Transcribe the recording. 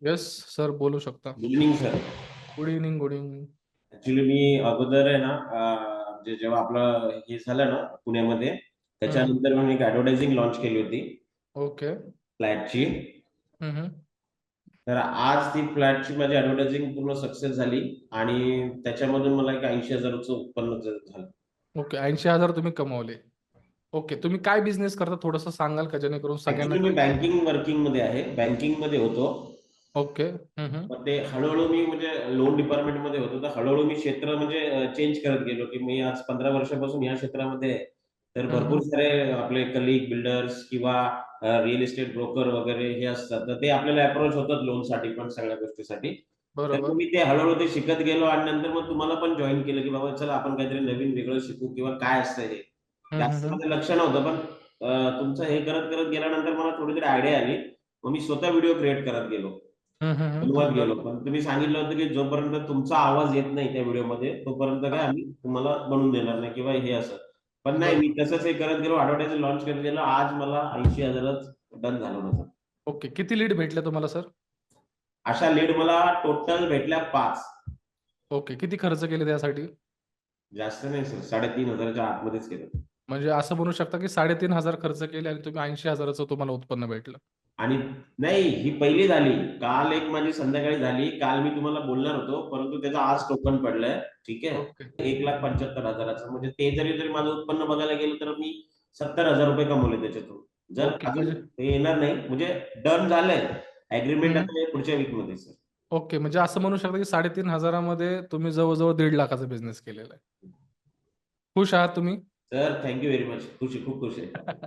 Yes sir, बोलू शकता. Good evening sir. Good evening, good evening. Actually मी अगोदर आहे ना, म्हणजे जेव्हा आपलं हे झालं ना पुण्यामध्ये, त्याच्यानंतर मी एक ऍडव्हर्टायझिंग लॉन्च केली होती ओके. फ्लॅटची. हम्म. तर आज ती फ्लॅटची माझी ऍडव्हर्टायझिंग पूर्ण सक्सेस झाली आणि त्याच्यामधून मला एक 80,000चं उत्पन्न झालं. ओके, 80,000 तुम्ही कमवले. ओके, तुम्ही काय बिझनेस करता थोडंसं सांगाल का, जेणेकरून सगळ्यांना ऍक्च्युली मी कळेल? बँकिंग वर्किंग मध्ये आहे, बँकिंग मध्ये होतो. ओके. मग ते हळूहळू मी म्हणजे लोन डिपार्टमेंट मध्ये होतो, तर हळूहळू मी क्षेत्र म्हणजे चेंज करत गेलो, की मी आज 15 वर्षापासून या क्षेत्रामध्ये आहे. तर भरपूर सारे आपले कलिग बिल्डर्स किंवा रिअल इस्टेट ब्रोकर वगैरे हे असतात, तर ते आपल्याला अप्रोच होतात लोनसाठी पण सगळ्या गोष्टीसाठी. तर बरोबर. मग मी ते हळूहळू ते शिकत गेलो आणि नंतर मग तुम्हाला पण जॉईन केलं, की बाबा चला आपण काहीतरी नवीन वेगळं शिकू किंवा काय असतं हे. जास्त माझं लक्ष नव्हतं, पण तुमचं हे करत करत गेल्यानंतर मला थोडी तरी आयडिया आली. मग मी स्वतः व्हिडिओ क्रिएट करत गेलो, बनवत गेलो. बरोबर. पण तुम्ही सांगितलं होतं की जोपर्यंत तुमचा आवाज येत नाही त्या व्हिडिओमध्ये, तोपर्यंत काय आम्ही तुम्हाला बनवून देणार नाही किंवा हे असं. पण नाही, मी बरोबर. तसंच हे करत गेलो, ऍडव्हर्टायझिंग लॉन्च करत गेलो. आज मला 80,000च डन झालं होतं. ओके, किती लीड भेटले तुम्हाला सर? अशा लीड मला टोटल भेटल्या 5. ओके, किती खर्च केले त्यासाठी? जास्त नाही सर, 3,500च्या आतमध्येच केलं. म्हणजे असं म्हणू शकता की 3,500 खर्च केले आणि तुम्ही 80,000चं तुम्हाला उत्पन्न भेटलं. आणि नाही, ही पहिली झाली. काल एक माझी संध्याकाळी झाली. काल मी तुम्हाला बोलणार होतो, परंतु त्याचं आज टोकन पडलंय. ठीक आहे. ओके. 1,75,000चं म्हणजे ते जरी माझं उत्पन्न बघायला गेलं तर मी 70,000 रुपये कमवले त्याच्यातून. जर ओके अजून म्हणजे ते येणार नाही, म्हणजे डन झालंय. अग्रीमेंट आता हे पुढच्या वीकमध्ये सर. ओके, म्हणजे असं म्हणू शकता की 3,500 मध्ये तुम्ही जवळ-जवळ 1.5 लाखाचा बिझनेस केलेला आहे. खुश आहात तुम्ही? Sir thank you very much. खुश आहे, खूप खुश आहे.